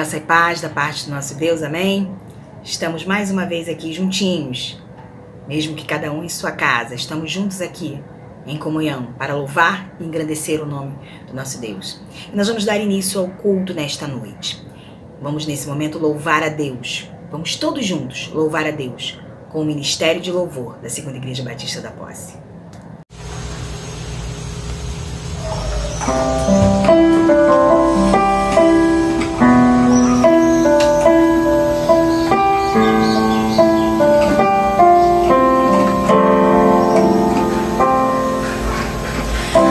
Graça e paz da parte do nosso Deus, amém? Estamos mais uma vez aqui juntinhos, mesmo que cada um em sua casa, estamos juntos aqui em comunhão para louvar e engrandecer o nome do nosso Deus. E nós vamos dar início ao culto nesta noite. Vamos nesse momento louvar a Deus. Vamos todos juntos louvar a Deus com o Ministério de Louvor da Segunda Igreja Batista da Posse.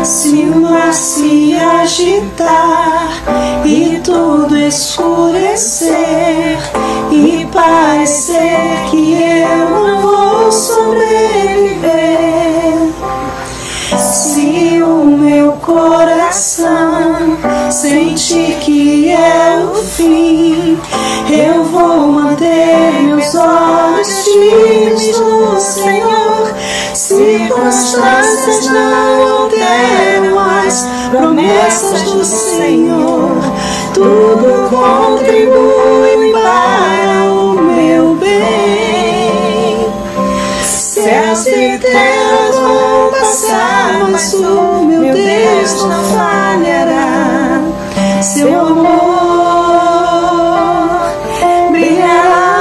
Se o mar se agitar e tudo escurecer e parecer que eu não vou sobreviver, se o meu coração sentir que é o fim, eu vou manter meus olhos firmes no Senhor. Circunstâncias não alteram as promessas do Senhor. Tudo contribui para o meu bem. Céus e terras vão passar, mas o meu Deus não falhará. Seu amor brilhará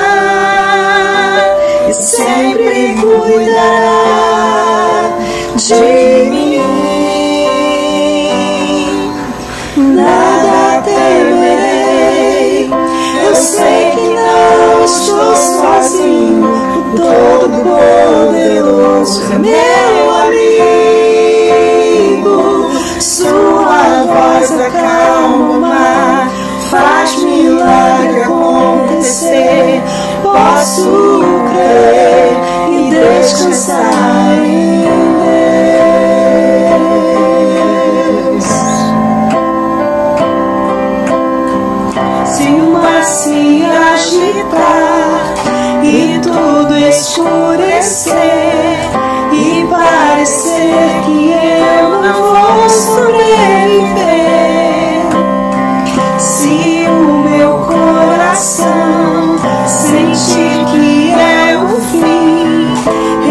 e sempre cuidará de mim. Nada temerei, eu sei que não estou sozinho. O Todo-Poderoso é meu amigo. Sua voz acalma o mar, faz milagre acontecer. Posso crer e descansar em Deus. Se o mar se agitar e tudo escurecer e parecer que eu não vou sobreviver, se o meu coração sentir que é o fim,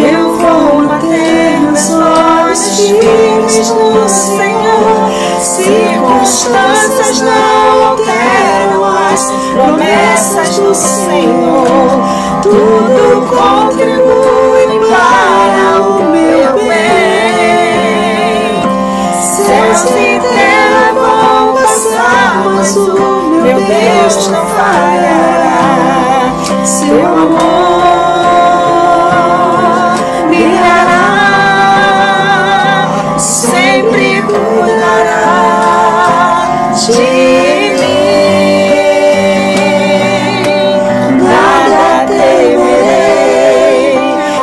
eu vou manter meus olhos firmes no Senhor. Circunstâncias não alteram as promessas do Senhor. Tudo contribui para o meu bem. Céus e terra vão passar, mas o meu Deus não falhará. Seu amor brilhará, sempre cuidará de mim. Nada temerei,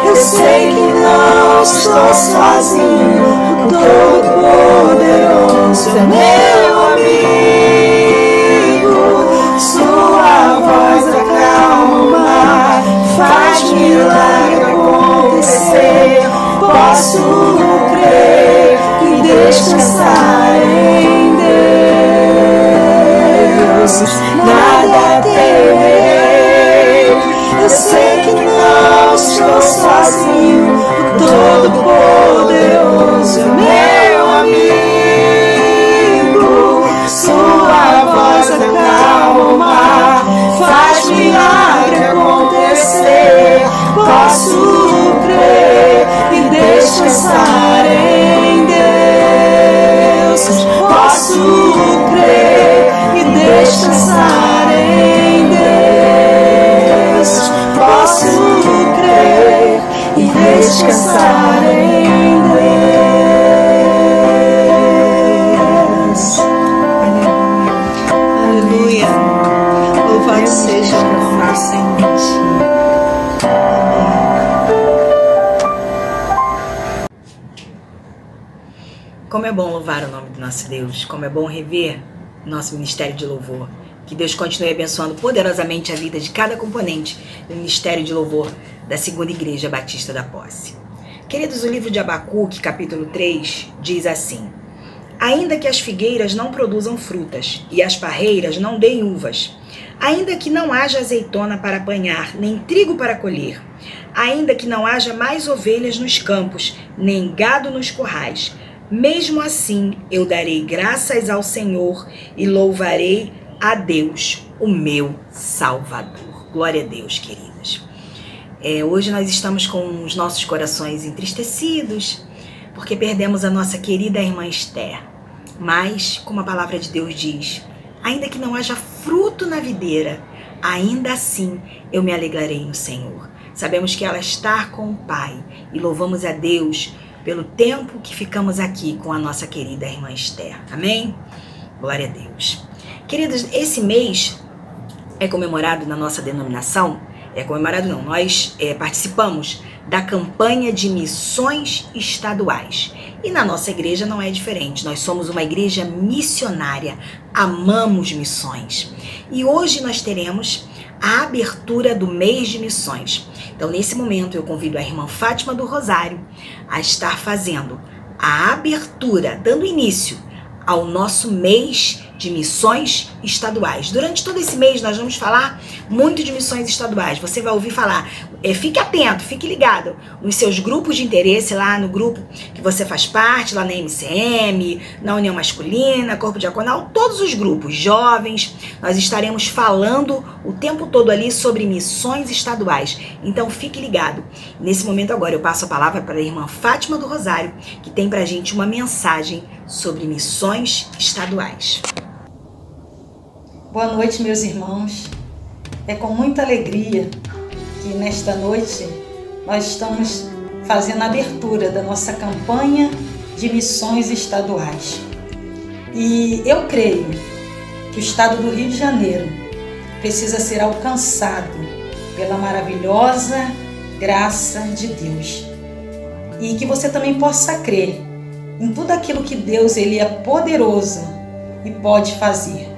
eu sei que não estou sozinho. O Todo-Poderoso é meu amigo. Sua voz acalma, faz milagre acontecer. Posso crer e descansar em Deus. Nada temerei, eu sei que não estou sozinho. O Todo-Poderoso é meu amigo. Sua voz acalma, faz milagre acontecer. Posso crer e descansar em Deus. Posso crer e descansar em Deus. Posso crer e descansar em Deus. Aleluia. Louvado seja o nome do Senhor. Como é bom louvar o nome do nosso Deus, como é bom rever o nosso Ministério de Louvor. Que Deus continue abençoando poderosamente a vida de cada componente do Ministério de Louvor da Segunda Igreja Batista da Posse. Queridos, o livro de Abacuque, capítulo 3, diz assim: Ainda que as figueiras não produzam frutas e as parreiras não deem uvas, Ainda que não haja azeitona para apanhar, nem trigo para colher, ainda que não haja mais ovelhas nos campos, nem gado nos currais, mesmo assim eu darei graças ao Senhor e louvarei a Deus, o meu Salvador. Glória a Deus, queridas. Hoje nós estamos com os nossos corações entristecidos, porque perdemos a nossa querida irmã Esther. Mas, como a palavra de Deus diz, ainda que não haja fruto na videira, ainda assim eu me alegrarei no Senhor. Sabemos que ela está com o Pai e louvamos a Deus pelo tempo que ficamos aqui com a nossa querida irmã Esther. Amém? Glória a Deus. Queridos, esse mês é comemorado na nossa denominação, nós participamos da campanha de missões estaduais. E na nossa igreja não é diferente, nós somos uma igreja missionária, amamos missões. E hoje nós teremos a abertura do mês de missões. Então, nesse momento, eu convido a irmã Fátima do Rosário a estar fazendo a abertura, dando início ao nosso mês de missões estaduais. Durante todo esse mês nós vamos falar muito de missões estaduais. Você vai ouvir falar, fique atento, fique ligado nos seus grupos de interesse, lá no grupo que você faz parte, lá na MCM, na União Masculina, Corpo Diaconal, todos os grupos, jovens, nós estaremos falando o tempo todo ali sobre missões estaduais. Então fique ligado. Nesse momento agora eu passo a palavra para a irmã Fátima do Rosário, que tem pra gente uma mensagem sobre missões estaduais. Boa noite, meus irmãos. É com muita alegria que nesta noite nós estamos fazendo a abertura da nossa campanha de missões estaduais. E eu creio que o estado do Rio de Janeiro precisa ser alcançado pela maravilhosa graça de Deus. E que você também possa crer em tudo aquilo que Deus ele é poderoso e pode fazer.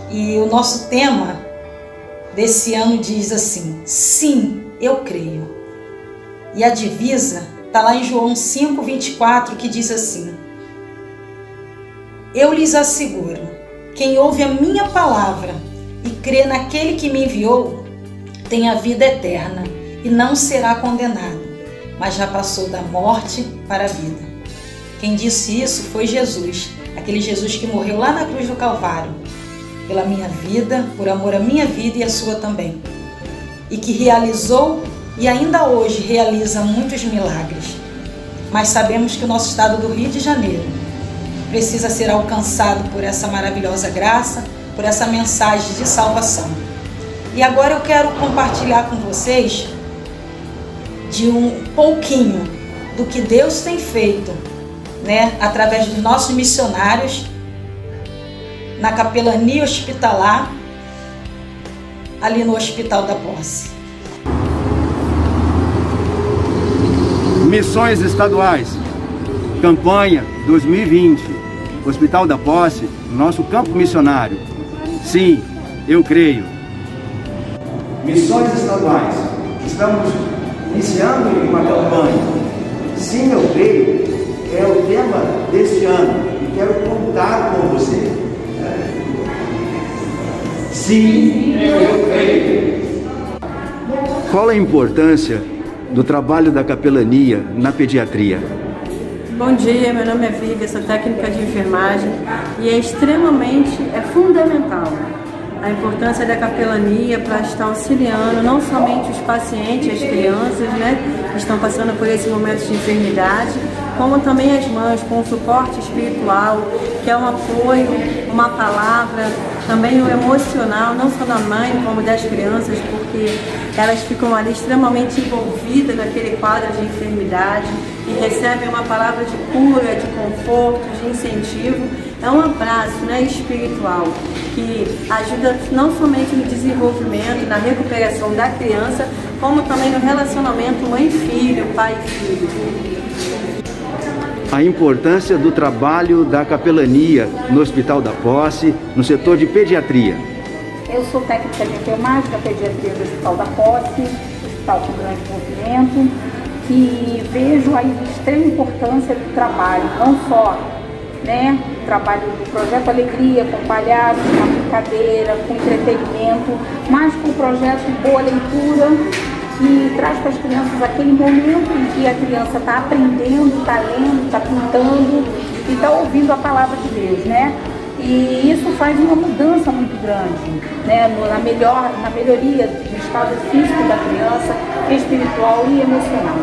E o nosso tema desse ano diz assim: sim, eu creio. E a divisa está lá em João 5:24, que diz assim: eu lhes asseguro, quem ouve a minha palavra e crê naquele que me enviou, tem a vida eterna e não será condenado, mas já passou da morte para a vida. Quem disse isso foi Jesus, aquele Jesus que morreu lá na cruz do Calvário, pela minha vida, por amor à minha vida e à sua também. E que realizou e ainda hoje realiza muitos milagres. Mas sabemos que o nosso estado do Rio de Janeiro precisa ser alcançado por essa maravilhosa graça, por essa mensagem de salvação. E agora eu quero compartilhar com vocês de um pouquinho do que Deus tem feito, através dos nossos missionários, na capelania hospitalar, ali no Hospital da Posse. Missões estaduais, campanha 2020, Hospital da Posse, nosso campo missionário. Sim, eu creio. Missões estaduais, estamos iniciando uma campanha. Sim, eu creio, é o tema deste ano e quero contar com você. Sim, eu creio. Qual a importância do trabalho da capelania na pediatria? Bom dia, meu nome é Vivi, sou técnica de enfermagem e é fundamental a importância da capelania para estar auxiliando não somente os pacientes, as crianças, que estão passando por esse momento de enfermidade, como também as mães, com o suporte espiritual, que é um apoio, uma palavra, também o emocional, não só da mãe, como das crianças, porque elas ficam ali extremamente envolvidas naquele quadro de enfermidade e recebem uma palavra de cura, de conforto, de incentivo. É um abraço espiritual que ajuda não somente no desenvolvimento, na recuperação da criança, como também no relacionamento mãe-filho, pai-filho. A importância do trabalho da capelania no Hospital da Posse, no setor de pediatria. Eu sou técnica de enfermagem da pediatria do Hospital da Posse, hospital com grande movimento, e vejo a extrema importância do trabalho, não só né? O trabalho do Projeto Alegria, com palhaços, com brincadeira, com entretenimento, mas com o projeto Boa Leitura, que traz para as crianças aquele momento em que a criança está aprendendo, está lendo, está pintando e está ouvindo a palavra de Deus, né? E isso faz uma mudança muito grande, né? na melhoria do estado físico da criança, espiritual e emocional.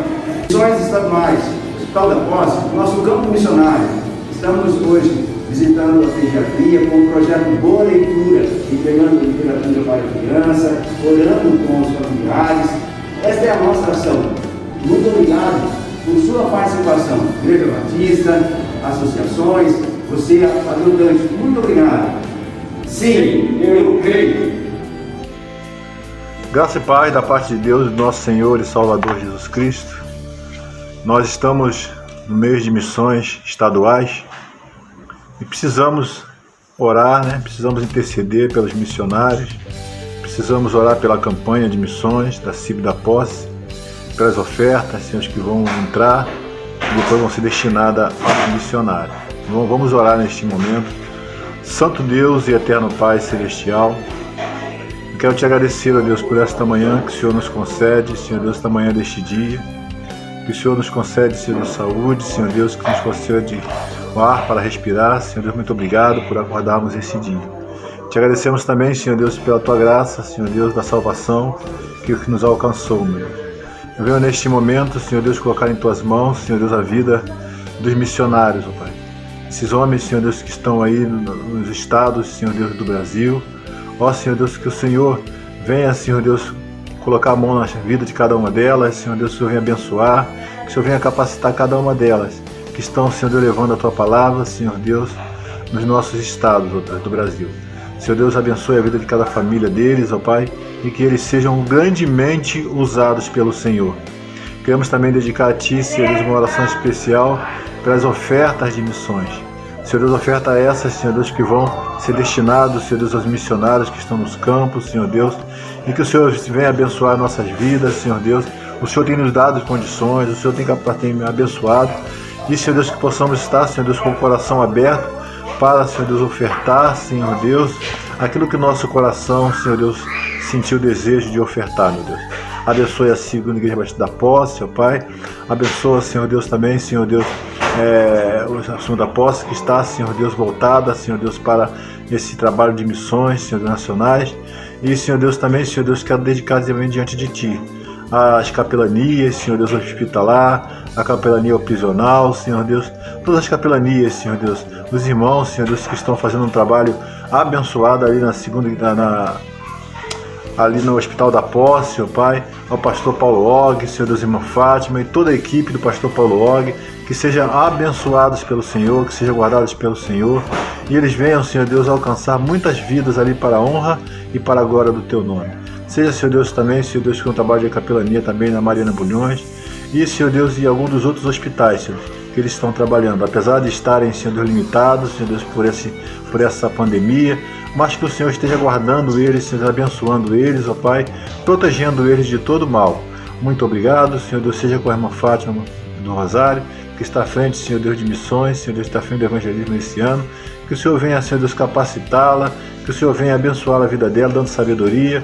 Missões estaduais, Hospital da Posse, nosso campo missionário. Estamos hoje visitando a pediatria com o projeto Boa Leitura, entregando literatura para a criança, orando com os familiares. Esta é a nossa ação. Muito obrigado por sua participação. Igreja Batista, associações, você, adotante, muito obrigado. Sim, eu creio. Graça e paz da parte de Deus, nosso Senhor e Salvador Jesus Cristo. Nós estamos no mês de missões estaduais e precisamos orar, né? Precisamos interceder pelos missionários, precisamos orar pela campanha de missões da CIB da Posse, pelas ofertas, Senhor, que vão entrar e depois vão ser destinadas aos missionários. Então, vamos orar neste momento. Santo Deus e eterno Pai Celestial, eu quero te agradecer, ó Deus, por esta manhã que o Senhor nos concede, Senhor Deus, esta manhã deste dia, que o Senhor nos concede, Senhor, saúde, Senhor Deus, que nos concede o ar para respirar. Senhor Deus, muito obrigado por acordarmos esse dia. Te agradecemos também, Senhor Deus, pela Tua graça, Senhor Deus, da salvação que nos alcançou, meu Deus. Eu venho neste momento, Senhor Deus, colocar em Tuas mãos, Senhor Deus, a vida dos missionários, ó Pai. Esses homens, Senhor Deus, que estão aí nos estados, Senhor Deus, do Brasil. Ó, Senhor Deus, que o Senhor venha, Senhor Deus, colocar a mão na vida de cada uma delas, Senhor Deus, que o Senhor venha abençoar, que o Senhor venha capacitar cada uma delas, que estão, Senhor Deus, levando a Tua palavra, Senhor Deus, nos nossos estados do Brasil. Senhor Deus, abençoe a vida de cada família deles, ó Pai, e que eles sejam grandemente usados pelo Senhor. Queremos também dedicar a Ti, Senhor Deus, uma oração especial pelas ofertas de missões. Senhor Deus, oferta essas, Senhor Deus, que vão ser destinados, Senhor Deus, aos missionários que estão nos campos, Senhor Deus, e que o Senhor venha abençoar nossas vidas, Senhor Deus. O Senhor tem nos dado condições, o Senhor tem me abençoado, e, Senhor Deus, que possamos estar, Senhor Deus, com o coração aberto para, Senhor Deus, ofertar, Senhor Deus, aquilo que nosso coração, Senhor Deus, sentiu o desejo de ofertar, meu Deus. Abençoe a segunda Igreja Batista da Posse, ó Pai. Abençoa, Senhor Deus, também, Senhor Deus, a segunda Posse que está, Senhor Deus, voltada, Senhor Deus, para esse trabalho de missões, Senhor Deus, nacionais. E, Senhor Deus, também, Senhor Deus, quero dedicar também diante de Ti as capelanias, Senhor Deus, hospitalar, a capelania prisional, Senhor Deus, todas as capelanias, Senhor Deus, os irmãos, Senhor Deus, que estão fazendo um trabalho abençoado ali ali no Hospital da Posse, ó Pai, ao pastor Paulo Og, Senhor Deus, irmã Fátima e toda a equipe do pastor Paulo Og, que sejam abençoados pelo Senhor, que sejam guardados pelo Senhor, e eles venham, Senhor Deus, alcançar muitas vidas ali para a honra e para a glória do Teu nome. Seja, Senhor Deus, também, Senhor Deus, com o trabalho de capelania também na Mariana Bulhões, e, Senhor Deus, e alguns dos outros hospitais, Senhor, que eles estão trabalhando, apesar de estarem, Senhor Deus, limitados, Senhor Deus, por essa pandemia, mas que o Senhor esteja guardando eles, Senhor, abençoando eles, ó Pai, protegendo eles de todo mal. Muito obrigado, Senhor Deus, seja com a irmã Fátima do Rosário, que está à frente, Senhor Deus, de missões, Senhor Deus, está à frente do evangelismo esse ano, que o Senhor venha, Senhor Deus, capacitá-la, que o Senhor venha abençoar a vida dela, dando sabedoria,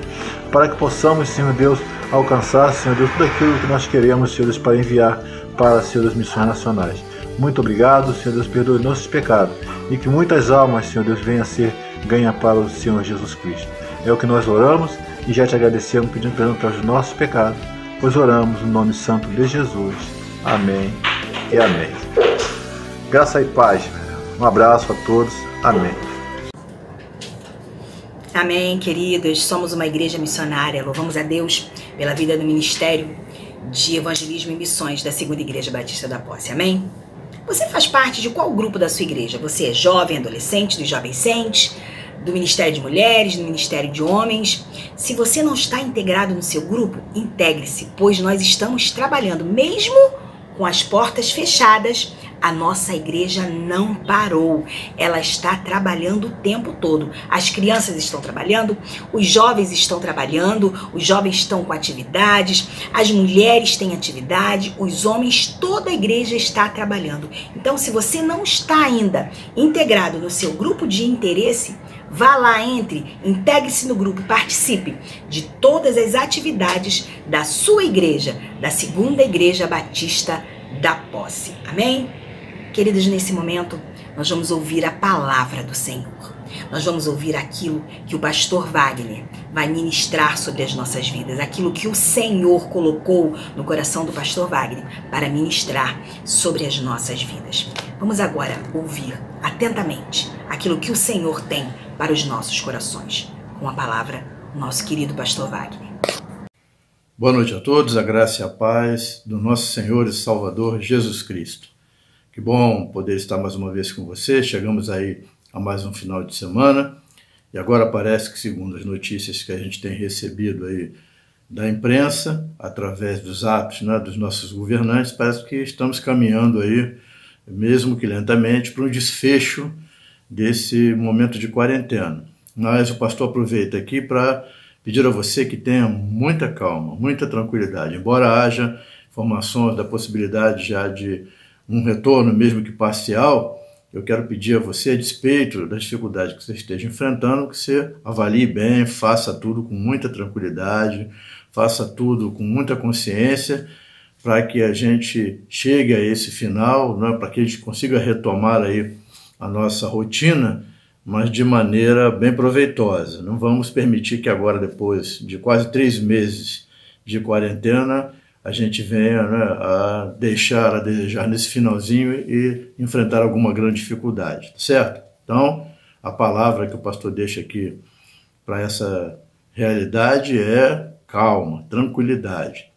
para que possamos, Senhor Deus, alcançar, Senhor Deus, tudo aquilo que nós queremos, Senhor Deus, para enviar para, Senhor Deus, missões nacionais. Muito obrigado, Senhor Deus, perdoe nossos pecados e que muitas almas, Senhor Deus, venham a ser ganha para o Senhor Jesus Cristo. É o que nós oramos e já te agradecemos, pedindo perdão pelos nossos pecados, pois oramos no nome santo de Jesus. Amém e amém. Graça e paz. Um abraço a todos. Amém. Amém, queridos. Somos uma igreja missionária. Louvamos a Deus pela vida do Ministério de Evangelismo e Missões da Segunda Igreja Batista da Posse. Amém? Você faz parte de qual grupo da sua igreja? Você é jovem, adolescente, dos jovens-centes, do Ministério de Mulheres, do Ministério de Homens? Se você não está integrado no seu grupo, integre-se, pois nós estamos trabalhando, mesmo com as portas fechadas, A nossa igreja não parou, ela está trabalhando o tempo todo. As crianças estão trabalhando, os jovens estão trabalhando, os jovens estão com atividades, as mulheres têm atividade, os homens, toda a igreja está trabalhando. Então, se você não está ainda integrado no seu grupo de interesse, vá lá, integre-se no grupo, participe de todas as atividades da sua igreja, da Segunda Igreja Batista da Posse. Amém? Queridos, nesse momento, nós vamos ouvir a palavra do Senhor. Nós vamos ouvir aquilo que o pastor Wagner vai ministrar sobre as nossas vidas, aquilo que o Senhor colocou no coração do pastor Wagner para ministrar sobre as nossas vidas. Vamos agora ouvir atentamente aquilo que o Senhor tem para os nossos corações. Com a palavra, o nosso querido pastor Wagner. Boa noite a todos, a graça e a paz do nosso Senhor e Salvador Jesus Cristo. Que bom poder estar mais uma vez com você. Chegamos aí a mais um final de semana e agora parece que, segundo as notícias que a gente tem recebido aí da imprensa, através dos atos, né, dos nossos governantes, parece que estamos caminhando aí, mesmo que lentamente, para um desfecho desse momento de quarentena. Mas o pastor aproveita aqui para pedir a você que tenha muita calma, muita tranquilidade, embora haja informações da possibilidade já de um retorno, mesmo que parcial. Eu quero pedir a você, a despeito das dificuldades que você esteja enfrentando, que você avalie bem, faça tudo com muita tranquilidade, faça tudo com muita consciência, para que a gente chegue a esse final, né, para que a gente consiga retomar aí a nossa rotina, mas de maneira bem proveitosa. Não vamos permitir que agora, depois de quase 3 meses de quarentena, a gente venha, né, a deixar a desejar nesse finalzinho e enfrentar alguma grande dificuldade, certo? Então, a palavra que o pastor deixa aqui para essa realidade é calma, tranquilidade.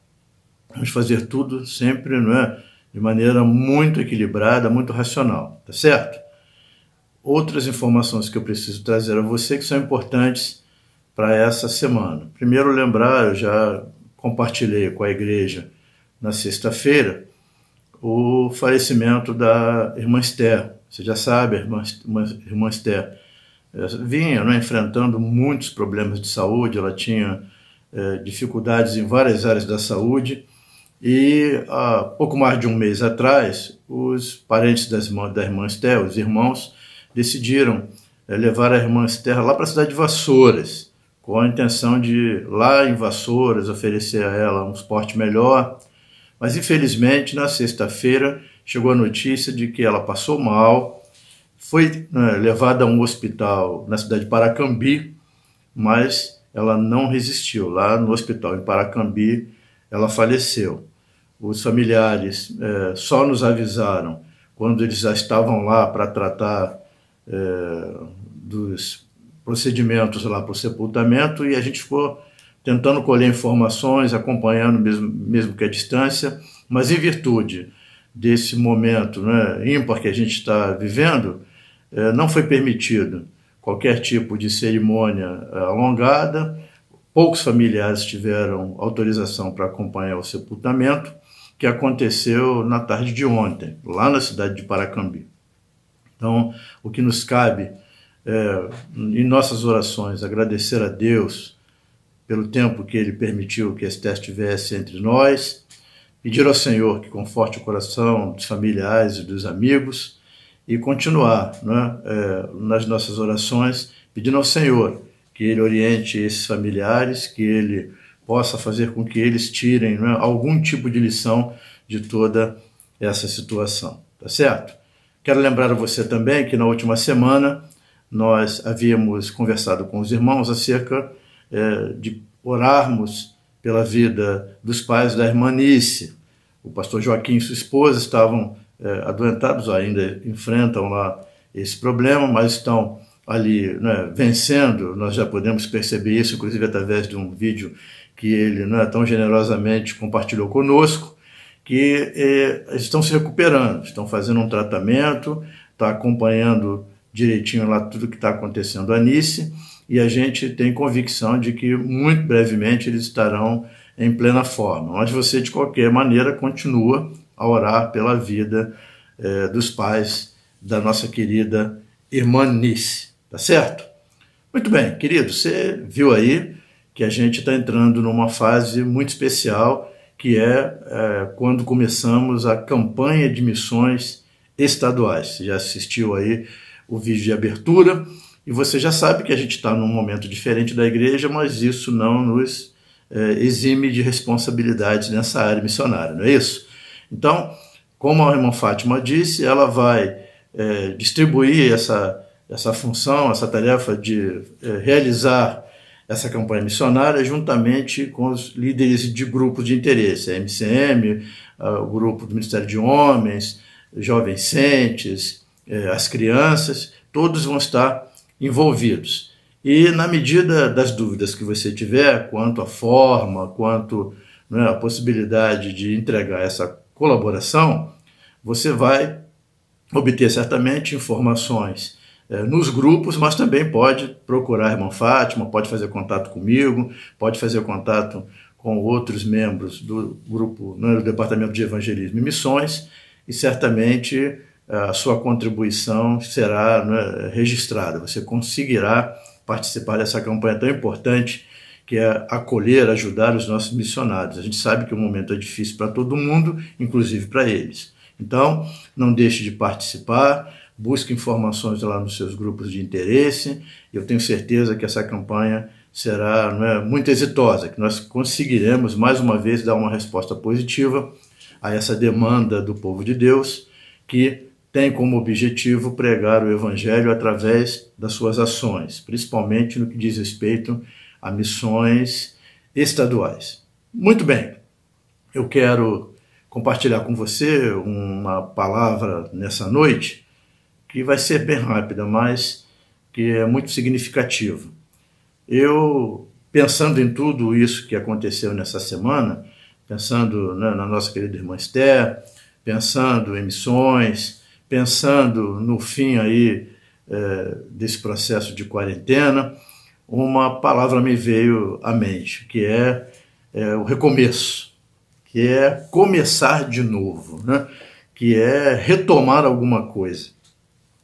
Vamos fazer tudo sempre, não é, de maneira muito equilibrada, muito racional, tá certo? Outras informações que eu preciso trazer a você que são importantes para essa semana. Primeiro, lembrar, eu já compartilhei com a igreja na sexta-feira o falecimento da irmã Esther. Você já sabe, a irmã Esther vinha, né, enfrentando muitos problemas de saúde, ela tinha dificuldades em várias áreas da saúde e há pouco mais de um mês atrás os parentes da irmã Esther, os irmãos, decidiram levar a irmã Esther lá para a cidade de Vassouras, com a intenção de, lá em Vassouras, oferecer a ela um suporte melhor. Mas, infelizmente, na sexta-feira, chegou a notícia de que ela passou mal, foi levada a um hospital na cidade de Paracambi, mas ela não resistiu. Lá no hospital em Paracambi, ela faleceu. Os familiares só nos avisaram quando eles já estavam lá para tratar dos procedimentos lá para o sepultamento, e a gente ficou tentando colher informações, acompanhando mesmo que à distância, mas em virtude desse momento, né, ímpar que a gente está vivendo, não foi permitido qualquer tipo de cerimônia alongada. Poucos familiares tiveram autorização para acompanhar o sepultamento, que aconteceu na tarde de ontem, lá na cidade de Paracambi. Então, o que nos cabe em nossas orações, agradecer a Deus pelo tempo que Ele permitiu que Esther estivesse entre nós, pedir ao Senhor que conforte o coração dos familiares e dos amigos e continuar, né, nas nossas orações, pedindo ao Senhor que Ele oriente esses familiares, que Ele possa fazer com que eles tirem, né, algum tipo de lição de toda essa situação, tá certo? Quero lembrar a você também que na última semana nós havíamos conversado com os irmãos acerca de orarmos pela vida dos pais da irmã Nícia. O pastor Joaquim e sua esposa estavam adoentados, ainda enfrentam lá esse problema, mas estão ali, né, vencendo. Nós já podemos perceber isso, inclusive através de um vídeo que ele, né, tão generosamente compartilhou conosco, que estão se recuperando, estão fazendo um tratamento, está acompanhando direitinho lá tudo que está acontecendo a Nícia, e a gente tem convicção de que muito brevemente eles estarão em plena forma. Mas você, de qualquer maneira, continua a orar pela vida dos pais da nossa querida irmã Nice, tá certo? Muito bem, querido, você viu aí que a gente está entrando numa fase muito especial, que é quando começamos a campanha de missões estaduais. Você já assistiu aí o vídeo de abertura e você já sabe que a gente está num momento diferente da igreja, mas isso não nos exime de responsabilidades nessa área missionária, não é isso? Então, como a irmã Fátima disse, ela vai distribuir essa função, essa tarefa de realizar essa campanha missionária juntamente com os líderes de grupos de interesse, a MCM, o grupo do Ministério de Homens, Jovens Centes, as crianças, todos vão estar envolvidos. E na medida das dúvidas que você tiver quanto à forma, quanto à possibilidade de entregar essa colaboração, você vai obter certamente informações nos grupos, mas também pode procurar a irmã Fátima, pode fazer contato comigo, pode fazer contato com outros membros do grupo, do Departamento de Evangelismo e Missões, e certamente a sua contribuição será registrada. Você conseguirá participar dessa campanha tão importante que é acolher, ajudar os nossos missionários. A gente sabe que o momento é difícil para todo mundo, inclusive para eles. Então, não deixe de participar, busque informações lá nos seus grupos de interesse. Eu tenho certeza que essa campanha será muito exitosa, que nós conseguiremos, mais uma vez, dar uma resposta positiva a essa demanda do povo de Deus, que tem como objetivo pregar o Evangelho através das suas ações, principalmente no que diz respeito a missões estaduais. Muito bem, eu quero compartilhar com você uma palavra nessa noite, que vai ser bem rápida, mas que é muito significativa. Eu, pensando em tudo isso que aconteceu nessa semana, pensando na nossa querida irmã Esther, pensando em missões, pensando no fim aí desse processo de quarentena, uma palavra me veio à mente, que é o recomeço, que é começar de novo, que é retomar alguma coisa.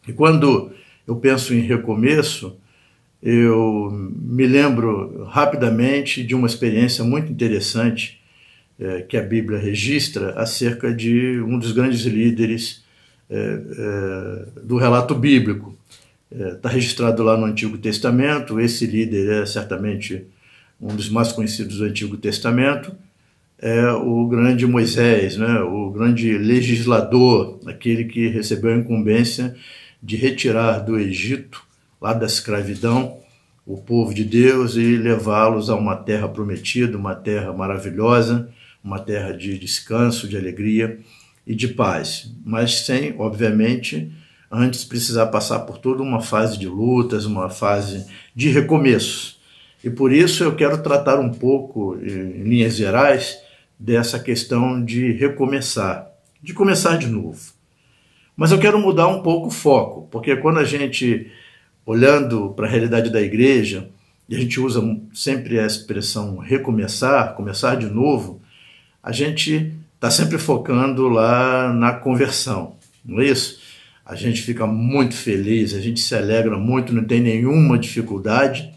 E quando eu penso em recomeço, eu me lembro rapidamente de uma experiência muito interessante que a Bíblia registra acerca de um dos grandes líderes do relato bíblico. Está registrado lá no Antigo Testamento. Esse líder é certamente um dos mais conhecidos do Antigo Testamento, é o grande Moisés, o grande legislador, aquele que recebeu a incumbência de retirar do Egito, lá da escravidão, o povo de Deus e levá-los a uma terra prometida, uma terra maravilhosa, uma terra de descanso, de alegria e de paz, mas sem, obviamente, antes precisar passar por toda uma fase de lutas, uma fase de recomeços. E por isso eu quero tratar um pouco, em linhas gerais, dessa questão de recomeçar, de começar de novo. Mas eu quero mudar um pouco o foco, porque quando a gente, olhando para a realidade da igreja, e a gente usa sempre a expressão recomeçar, começar de novo, a gente está sempre focando lá na conversão, não é isso? A gente fica muito feliz, a gente se alegra muito, não tem nenhuma dificuldade.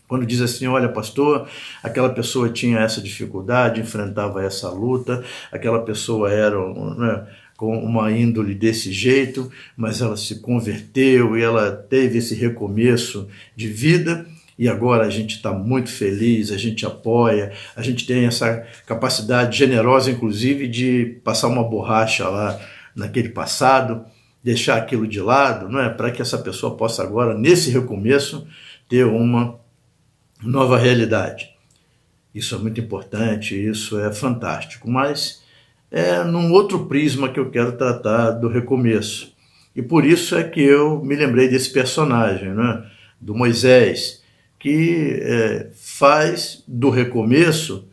Quando diz assim, olha pastor, aquela pessoa tinha essa dificuldade, enfrentava essa luta, aquela pessoa era com uma índole desse jeito, mas ela se converteu e ela teve esse recomeço de vida e agora a gente está muito feliz, a gente apoia, a gente tem essa capacidade generosa, inclusive, de passar uma borracha lá naquele passado, deixar aquilo de lado, para que essa pessoa possa agora, nesse recomeço, ter uma nova realidade. Isso é muito importante, isso é fantástico, mas é num outro prisma que eu quero tratar do recomeço. E por isso é que eu me lembrei desse personagem, do Moisés, que faz do recomeço,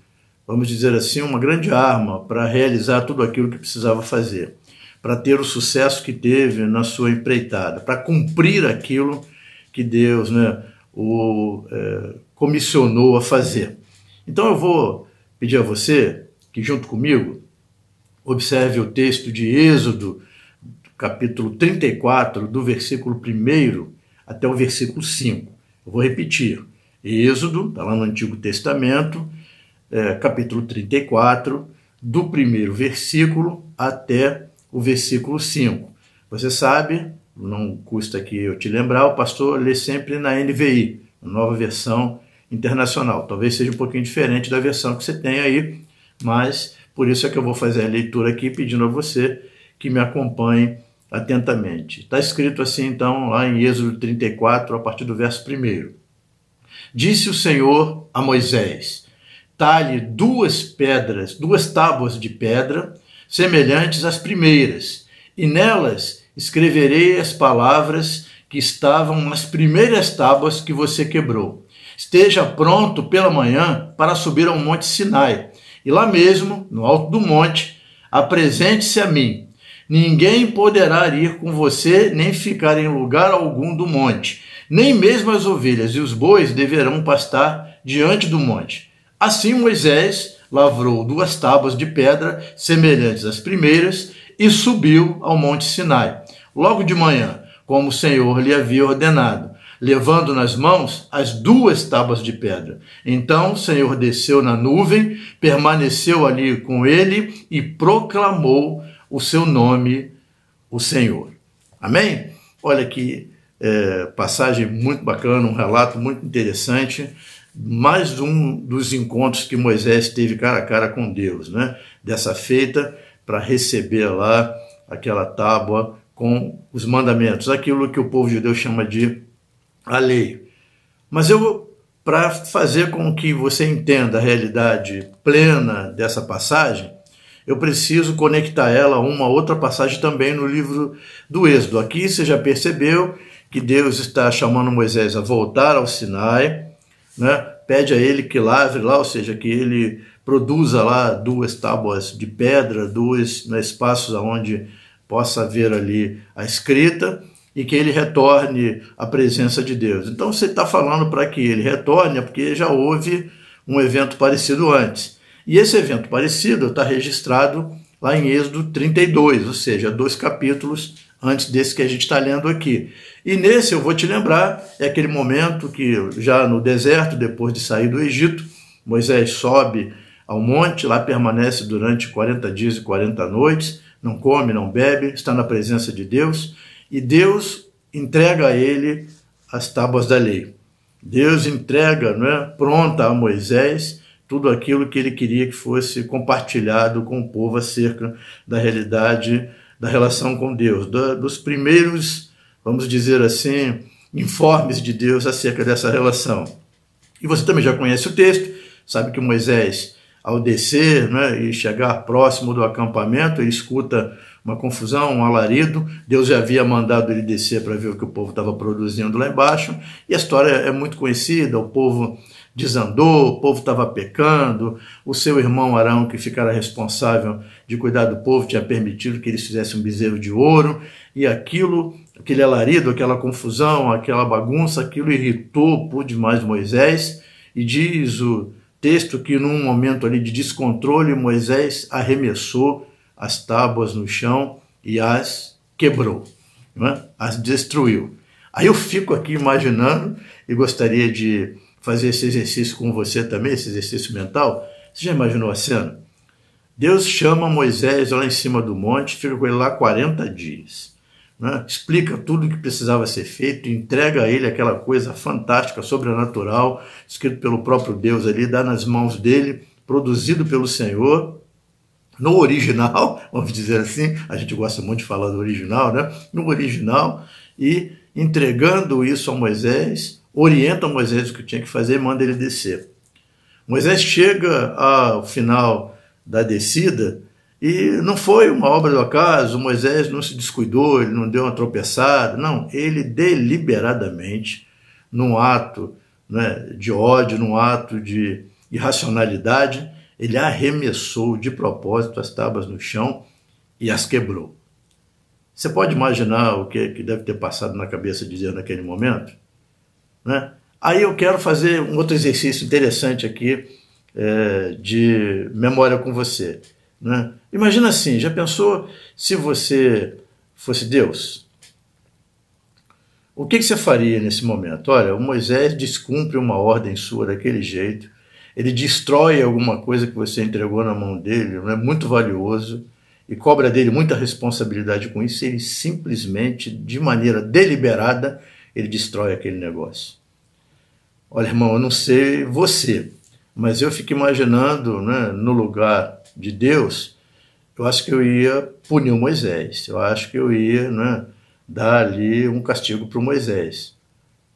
vamos dizer assim, uma grande arma para realizar tudo aquilo que precisava fazer, para ter o sucesso que teve na sua empreitada, para cumprir aquilo que Deus o comissionou a fazer. Então eu vou pedir a você que, junto comigo, observe o texto de Êxodo, capítulo 34, do versículo 1 até o versículo 5. Eu vou repetir. Êxodo, está lá no Antigo Testamento, capítulo 34, do primeiro versículo até o versículo 5. Você sabe, não custa aqui eu te lembrar, o pastor lê sempre na NVI, Nova Versão Internacional. Talvez seja um pouquinho diferente da versão que você tem aí, mas por isso é que eu vou fazer a leitura aqui pedindo a você que me acompanhe atentamente. Está escrito assim, então, lá em Êxodo 34, a partir do verso 1. Disse o Senhor a Moisés: talhe 2 tábuas de pedra, semelhantes às primeiras, e nelas escreverei as palavras que estavam nas primeiras tábuas que você quebrou. Esteja pronto pela manhã para subir ao monte Sinai, e lá mesmo, no alto do monte, apresente-se a mim. Ninguém poderá ir com você, nem ficar em lugar algum do monte. Nem mesmo as ovelhas e os bois deverão pastar diante do monte. Assim Moisés lavrou 2 tábuas de pedra, semelhantes às primeiras, e subiu ao monte Sinai, logo de manhã, como o Senhor lhe havia ordenado, levando nas mãos as 2 tábuas de pedra. Então o Senhor desceu na nuvem, permaneceu ali com ele e proclamou o seu nome, o Senhor. Amém? Olha que passagem muito bacana, um relato muito interessante, mais um dos encontros que Moisés teve cara a cara com Deus, né? Dessa feita para receber lá aquela tábua com os mandamentos, aquilo que o povo judeu chama de a lei. Mas para fazer com que você entenda a realidade plena dessa passagem, eu preciso conectar ela a uma outra passagem também no livro do Êxodo. Aqui você já percebeu que Deus está chamando Moisés a voltar ao Sinai, né? Pede a ele que lavre lá, ou seja, que ele produza lá 2 tábuas de pedra, 2 espaços onde possa haver ali a escrita, e que ele retorne à presença de Deus. Então você está falando para que ele retorne, porque já houve um evento parecido antes. E esse evento parecido está registrado lá em Êxodo 32, ou seja, 2 capítulos antes desse que a gente está lendo aqui. E nesse eu vou te lembrar, é aquele momento que já no deserto, depois de sair do Egito, Moisés sobe ao monte, lá permanece durante 40 dias e 40 noites, não come, não bebe, está na presença de Deus, e Deus entrega a ele as tábuas da lei. Deus entrega, pronta a Moisés tudo aquilo que ele queria que fosse compartilhado com o povo acerca da realidade da relação com Deus, dos primeiros, vamos dizer assim, informes de Deus acerca dessa relação. E você também já conhece o texto, sabe que Moisés, ao descer e chegar próximo do acampamento, ele escuta uma confusão, um alarido. Deus já havia mandado ele descer para ver o que o povo estava produzindo lá embaixo, e a história é muito conhecida, o povo desandou, o povo estava pecando, o seu irmão Arão, que ficara responsável de cuidar do povo, tinha permitido que eles fizessem um bezerro de ouro, e aquele alarido, aquela confusão, aquela bagunça, aquilo irritou por demais Moisés, e diz o texto que num momento ali de descontrole, Moisés arremessou as tábuas no chão e as quebrou, as destruiu. Aí eu fico aqui imaginando, e gostaria de fazer esse exercício com você também, esse exercício mental. Você já imaginou a cena? Deus chama Moisés lá em cima do monte, fica com ele lá 40 dias. Explica tudo o que precisava ser feito, entrega a ele aquela coisa fantástica, sobrenatural, escrito pelo próprio Deus ali, dá nas mãos dele, produzido pelo Senhor, no original, vamos dizer assim, a gente gosta muito de falar do original, no original, e entregando isso a Moisés, orienta Moisés o que tinha que fazer e manda ele descer. Moisés chega ao final da descida e não foi uma obra do acaso, Moisés não se descuidou, ele não deu uma tropeçada, não, ele deliberadamente, num ato de ódio, num ato de irracionalidade, ele arremessou de propósito as tábuas no chão e as quebrou. Você pode imaginar o que deve ter passado na cabeça de Deus naquele momento? Aí eu quero fazer um outro exercício interessante aqui de memória com você. Imagina assim, já pensou se você fosse Deus, o que você faria nesse momento? Olha, o Moisés descumpre uma ordem sua daquele jeito, ele destrói alguma coisa que você entregou na mão dele, não é muito valioso, e cobra dele muita responsabilidade com isso, ele simplesmente, de maneira deliberada, ele destrói aquele negócio. Olha, irmão, eu não sei você, mas eu fico imaginando, né, no lugar de Deus, eu acho que eu ia punir o Moisés, eu acho que eu ia, né, dar ali um castigo para o Moisés.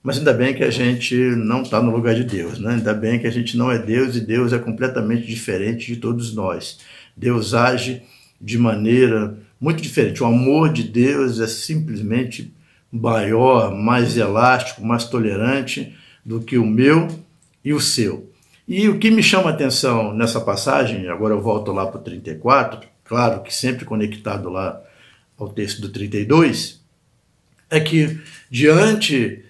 Mas ainda bem que a gente não está no lugar de Deus, né? Ainda bem que a gente não é Deus e Deus é completamente diferente de todos nós. Deus age de maneira muito diferente. O amor de Deus é simplesmente maior, mais elástico, mais tolerante do que o meu e o seu. E o que me chama a atenção nessa passagem, agora eu volto lá para o 34, claro que sempre conectado lá ao texto do 32, é que diante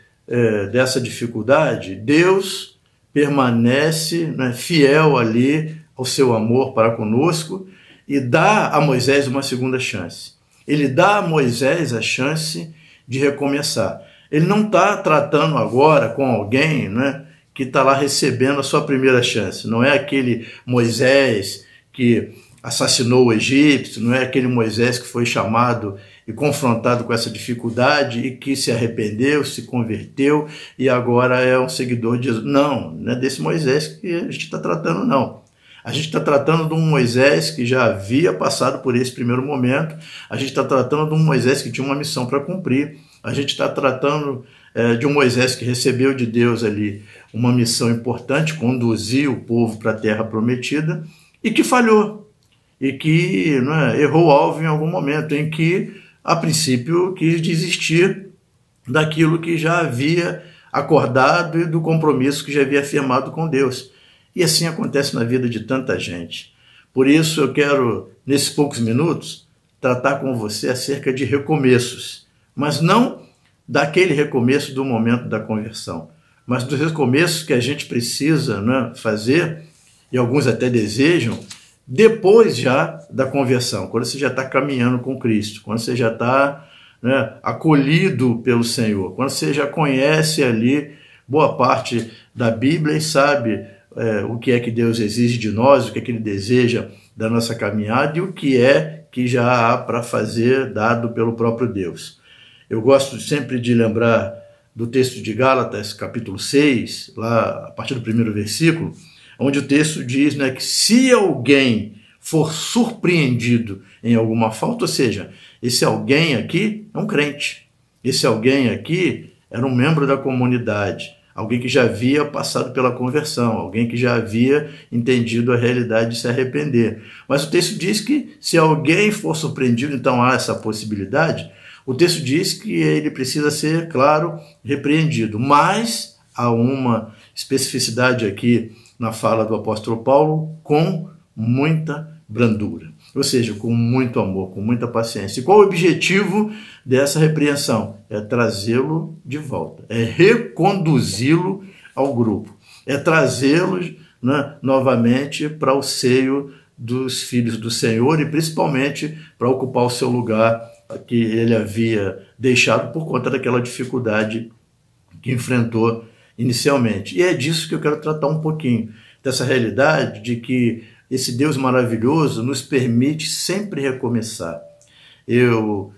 dessa dificuldade, Deus permanece, né, fiel ali ao seu amor para conosco e dá a Moisés uma segunda chance. Ele dá a Moisés a chance de recomeçar. Ele não está tratando agora com alguém, né, que está lá recebendo a sua primeira chance. Não é aquele Moisés que assassinou o egípcio, não é aquele Moisés que foi chamado e confrontado com essa dificuldade e que se arrependeu, se converteu e agora é um seguidor de Jesus. Não, não é desse Moisés que a gente está tratando, não. A gente está tratando de um Moisés que já havia passado por esse primeiro momento, a gente está tratando de um Moisés que tinha uma missão para cumprir, a gente está tratando de um Moisés que recebeu de Deus ali uma missão importante, conduzir o povo para a terra prometida e que falhou. E que, né, errou o alvo em algum momento, em que, a princípio, quis desistir daquilo que já havia acordado e do compromisso que já havia firmado com Deus. E assim acontece na vida de tanta gente. Por isso eu quero, nesses poucos minutos, tratar com você acerca de recomeços, mas não daquele recomeço do momento da conversão, mas dos recomeços que a gente precisa, né, fazer, e alguns até desejam, depois já da conversão, quando você já está caminhando com Cristo, quando você já está, né, acolhido pelo Senhor, quando você já conhece ali boa parte da Bíblia e sabe o que é que Deus exige de nós, o que é que Ele deseja da nossa caminhada e o que é que já há para fazer dado pelo próprio Deus. Eu gosto sempre de lembrar do texto de Gálatas, capítulo 6, lá a partir do primeiro versículo, onde o texto diz, né, que se alguém for surpreendido em alguma falta, ou seja, esse alguém aqui é um crente, esse alguém aqui era um membro da comunidade, alguém que já havia passado pela conversão, alguém que já havia entendido a realidade de se arrepender. Mas o texto diz que se alguém for surpreendido, então há essa possibilidade, o texto diz que ele precisa ser, claro, repreendido, mas há uma especificidade aqui na fala do apóstolo Paulo, com muita brandura, ou seja, com muito amor, com muita paciência. E qual o objetivo dessa repreensão? É trazê-lo de volta, é reconduzi-lo ao grupo, é trazê-lo, né, novamente para o seio dos filhos do Senhor e principalmente para ocupar o seu lugar que ele havia deixado por conta daquela dificuldade que enfrentou inicialmente. E é disso que eu quero tratar um pouquinho, dessa realidade de que esse Deus maravilhoso nos permite sempre recomeçar. Eu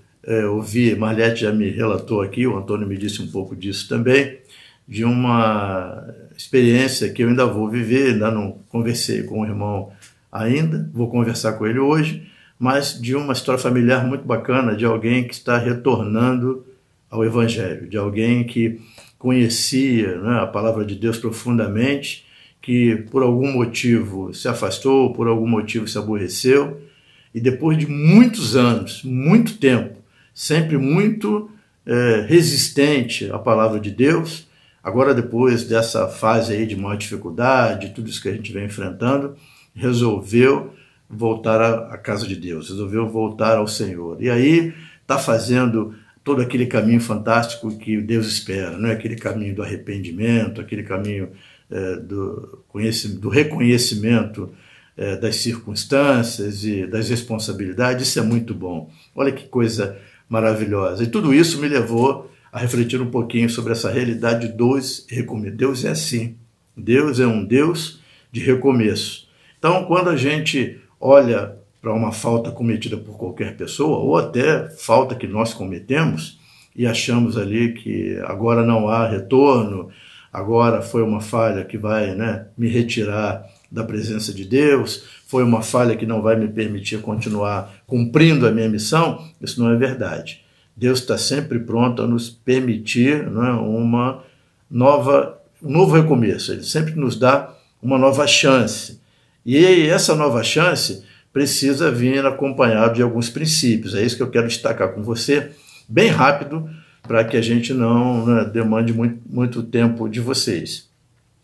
ouvi, Marlete já me relatou aqui, o Antônio me disse um pouco disso também, de uma experiência que eu ainda vou viver, ainda não conversei com o irmão ainda, vou conversar com ele hoje, mas de uma história familiar muito bacana, de alguém que está retornando ao Evangelho, de alguém que conhecia, né, a palavra de Deus profundamente, que por algum motivo se afastou, por algum motivo se aborreceu, e depois de muitos anos, muito tempo, sempre muito resistente à palavra de Deus, agora depois dessa fase aí de maior dificuldade, tudo isso que a gente vem enfrentando, resolveu voltar à casa de Deus, resolveu voltar ao Senhor. E aí está fazendo todo aquele caminho fantástico que Deus espera, não é? Aquele caminho do arrependimento, aquele caminho do reconhecimento das circunstâncias e das responsabilidades. Isso é muito bom. Olha que coisa maravilhosa. E tudo isso me levou a refletir um pouquinho sobre essa realidade dos recomeços. Deus é assim. Deus é um Deus de recomeço. Então, quando a gente olha para uma falta cometida por qualquer pessoa, ou até falta que nós cometemos, e achamos ali que agora não há retorno, agora foi uma falha que vai, me retirar da presença de Deus, foi uma falha que não vai me permitir continuar cumprindo a minha missão, isso não é verdade. Deus está sempre pronto a nos permitir um novo recomeço, Ele sempre nos dá uma nova chance. E essa nova chance precisa vir acompanhado de alguns princípios. É isso que eu quero destacar com você, bem rápido, para que a gente não demande muito tempo de vocês.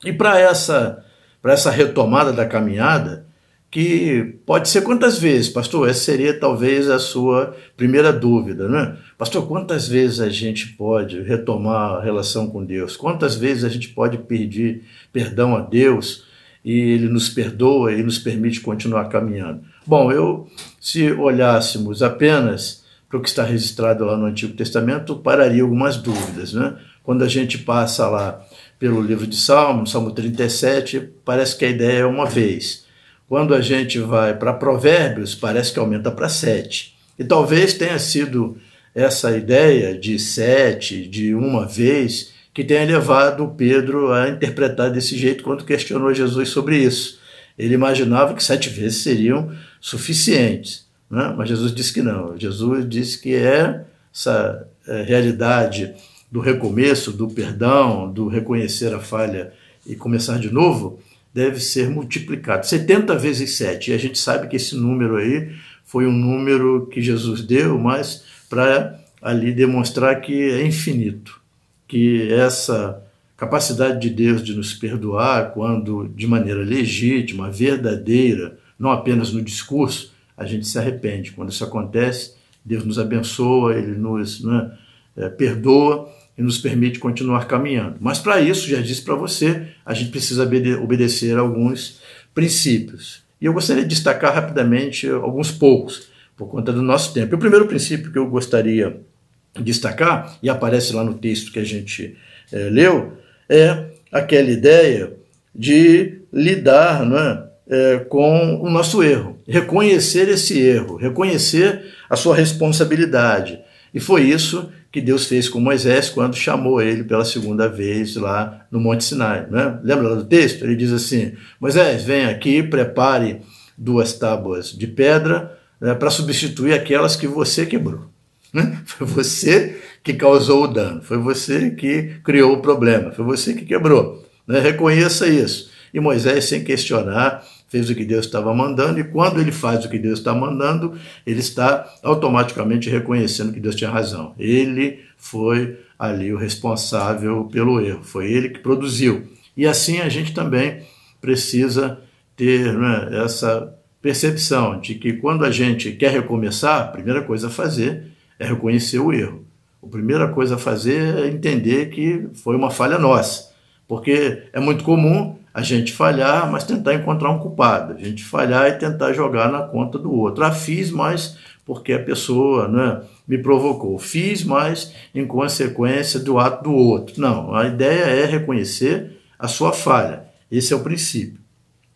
E para essa retomada da caminhada, que pode ser quantas vezes, pastor? Essa seria talvez a sua primeira dúvida, né? Pastor, quantas vezes a gente pode retomar a relação com Deus? Quantas vezes a gente pode pedir perdão a Deus e Ele nos perdoa e nos permite continuar caminhando? Bom, se olhássemos apenas para o que está registrado lá no Antigo Testamento, pararia algumas dúvidas, né? Quando a gente passa lá pelo livro de Salmos, Salmo 37, parece que a ideia é uma vez. Quando a gente vai para Provérbios, parece que aumenta para 7. E talvez tenha sido essa ideia de 7, de uma vez, que tenha levado Pedro a interpretar desse jeito quando questionou Jesus sobre isso. Ele imaginava que 7 vezes seriam suficientes, né? Mas Jesus disse que não. Jesus disse que essa realidade do recomeço, do perdão, do reconhecer a falha e começar de novo, deve ser multiplicado. 70 vezes 7. E a gente sabe que esse número aí foi um número que Jesus deu, mas para ali demonstrar que é infinito, que essa capacidade de Deus de nos perdoar quando de maneira legítima, verdadeira, não apenas no discurso, a gente se arrepende. Quando isso acontece, Deus nos abençoa, Ele nos perdoa e nos permite continuar caminhando. Mas para isso, já disse para você, a gente precisa obedecer a alguns princípios. E eu gostaria de destacar rapidamente alguns poucos, por conta do nosso tempo. O primeiro princípio que eu gostaria de destacar, e aparece lá no texto que a gente leu, é aquela ideia de lidar com o nosso erro, reconhecer esse erro, reconhecer a sua responsabilidade. E foi isso que Deus fez com Moisés quando chamou ele pela segunda vez lá no Monte Sinai. Lembra lá do texto? Ele diz assim: Moisés, vem aqui, prepare 2 tábuas de pedra para substituir aquelas que você quebrou. Foi você que causou o dano, foi você que criou o problema, foi você que quebrou. Reconheça isso. E Moisés, sem questionar, fez o que Deus estava mandando, e quando ele faz o que Deus está mandando, ele está automaticamente reconhecendo que Deus tinha razão. Ele foi ali o responsável pelo erro, foi ele que produziu. E assim a gente também precisa ter essa percepção de que quando a gente quer recomeçar, a primeira coisa a fazer é reconhecer o erro. A primeira coisa a fazer é entender que foi uma falha nossa, porque é muito comum a gente falhar, mas tentar encontrar um culpado, a gente falhar e tentar jogar na conta do outro. Fiz, mas porque a pessoa me provocou. Fiz, mas em consequência do ato do outro. Não, a ideia é reconhecer a sua falha. Esse é o princípio.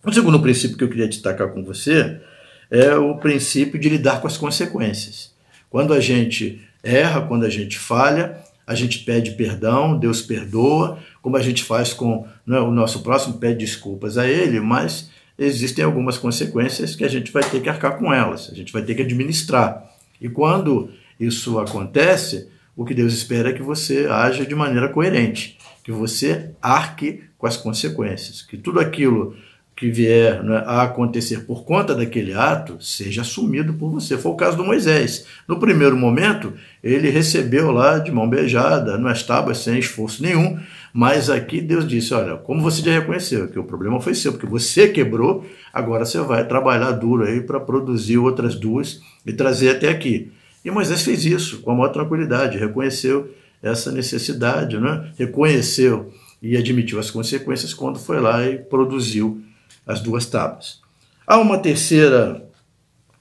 O segundo princípio que eu queria destacar com você é o princípio de lidar com as consequências. Quando a gente erra, quando a gente falha, a gente pede perdão, Deus perdoa, como a gente faz com o nosso próximo, pede desculpas a Ele, mas existem algumas consequências que a gente vai ter que arcar com elas, a gente vai ter que administrar. E quando isso acontece, o que Deus espera é que você haja de maneira coerente, que você arque com as consequências, que tudo aquilo que vier a acontecer por conta daquele ato, seja assumido por você. Foi o caso do Moisés. No primeiro momento, ele recebeu lá de mão beijada, nas tábuas, sem esforço nenhum, mas aqui Deus disse, olha, como você já reconheceu que o problema foi seu, porque você quebrou, agora você vai trabalhar duro aí para produzir outras 2 e trazer até aqui. E Moisés fez isso com a maior tranquilidade, reconheceu essa necessidade, reconheceu e admitiu as consequências quando foi lá e produziu as 2 tábuas. Há uma terceira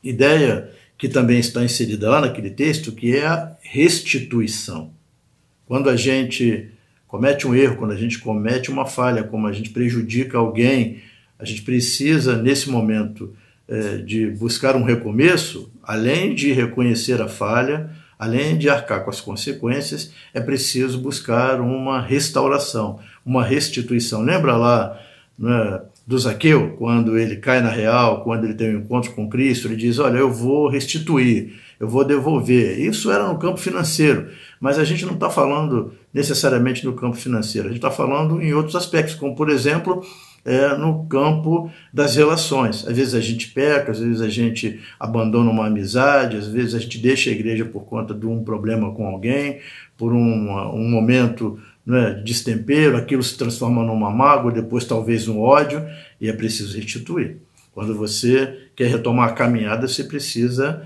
ideia que também está inserida lá naquele texto, que é a restituição. Quando a gente comete um erro, quando a gente comete uma falha, como a gente prejudica alguém, a gente precisa, nesse momento, de buscar um recomeço, além de reconhecer a falha, além de arcar com as consequências, é preciso buscar uma restauração, uma restituição. Lembra lá, né, do Zaqueu, quando ele cai na real, quando ele tem um encontro com Cristo, ele diz, olha, eu vou restituir, eu vou devolver. Isso era no campo financeiro, mas a gente não está falando necessariamente no campo financeiro, a gente está falando em outros aspectos, como por exemplo, no campo das relações. Às vezes a gente peca, às vezes a gente abandona uma amizade, às vezes a gente deixa a igreja por conta de um problema com alguém, por um momento, né, de destempero, aquilo se transforma numa mágoa, depois talvez um ódio, e é preciso restituir. Quando você quer retomar a caminhada, você precisa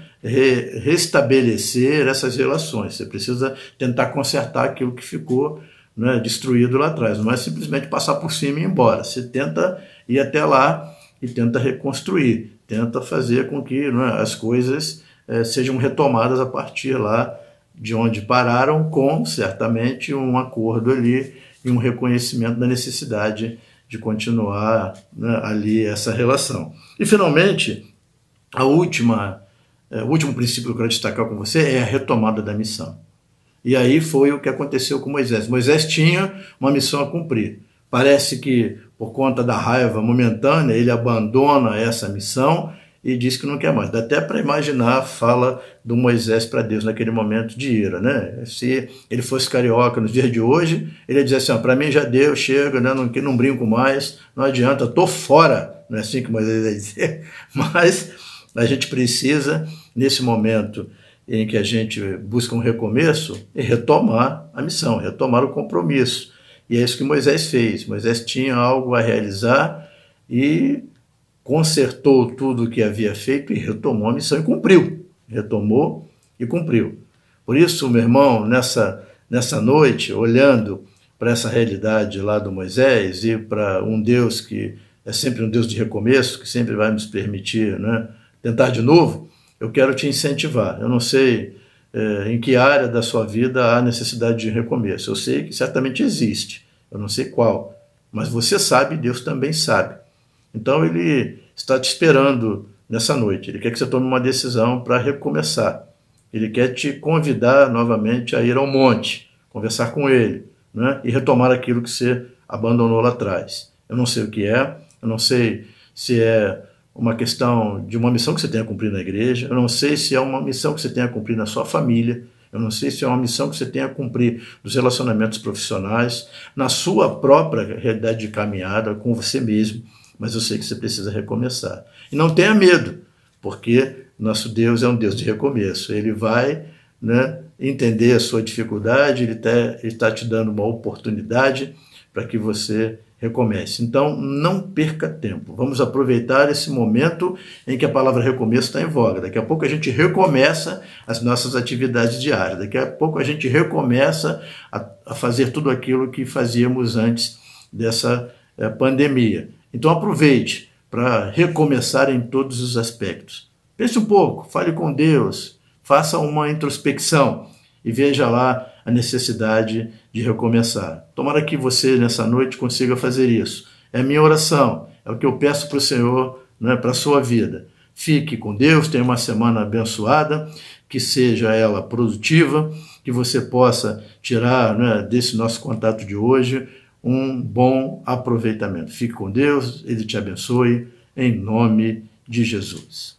restabelecer essas relações, você precisa tentar consertar aquilo que ficou, né, destruído lá atrás. Não é simplesmente passar por cima e ir embora. Você tenta ir até lá e tenta reconstruir, tenta fazer com que, né, as coisas sejam retomadas a partir lá de onde pararam, com certamente um acordo ali e um reconhecimento da necessidade de continuar, né, ali essa relação. E finalmente, o último princípio que eu quero destacar com você é a retomada da missão. E aí foi o que aconteceu com Moisés. Moisés tinha uma missão a cumprir. Parece que, por conta da raiva momentânea, ele abandona essa missão e diz que não quer mais. Dá até para imaginar a fala do Moisés para Deus naquele momento de ira, né? Se ele fosse carioca nos dias de hoje, ele ia dizer assim, para mim já deu, chega, né? não brinco mais, não adianta, estou fora. Não é assim que Moisés ia dizer? Mas a gente precisa, nesse momento em que a gente busca um recomeço, retomar a missão, retomar o compromisso. E é isso que Moisés fez. Moisés tinha algo a realizar e consertou tudo o que havia feito e retomou a missão e cumpriu. Retomou e cumpriu. Por isso, meu irmão, nessa noite, olhando para essa realidade lá do Moisés e para um Deus que é sempre um Deus de recomeço, que sempre vai nos permitir, né, tentar de novo, eu quero te incentivar. Eu não sei em que área da sua vida há necessidade de recomeço. Eu sei que certamente existe. Eu não sei qual. Mas você sabe, Deus também sabe. Então ele está te esperando nessa noite. Ele quer que você tome uma decisão para recomeçar. Ele quer te convidar novamente a ir ao monte, conversar com ele, né, e retomar aquilo que você abandonou lá atrás. Eu não sei o que é. Eu não sei se é uma questão de uma missão que você tenha a cumprir na igreja, eu não sei se é uma missão que você tenha a cumprir na sua família, eu não sei se é uma missão que você tenha a cumprir nos relacionamentos profissionais, na sua própria realidade de caminhada com você mesmo, mas eu sei que você precisa recomeçar. E não tenha medo, porque nosso Deus é um Deus de recomeço. Ele vai, né, entender a sua dificuldade, ele está te dando uma oportunidade para que você recomece. Então, não perca tempo. Vamos aproveitar esse momento em que a palavra recomeço está em voga. Daqui a pouco a gente recomeça as nossas atividades diárias. Daqui a pouco a gente recomeça a fazer tudo aquilo que fazíamos antes dessa pandemia. Então, aproveite para recomeçar em todos os aspectos. Pense um pouco, fale com Deus, faça uma introspecção e veja lá a necessidade de recomeçar. Tomara que você, nessa noite, consiga fazer isso. É a minha oração, é o que eu peço para o Senhor, né, para a sua vida. Fique com Deus, tenha uma semana abençoada, que seja ela produtiva, que você possa tirar, né, desse nosso contato de hoje um bom aproveitamento. Fique com Deus, Ele te abençoe, em nome de Jesus.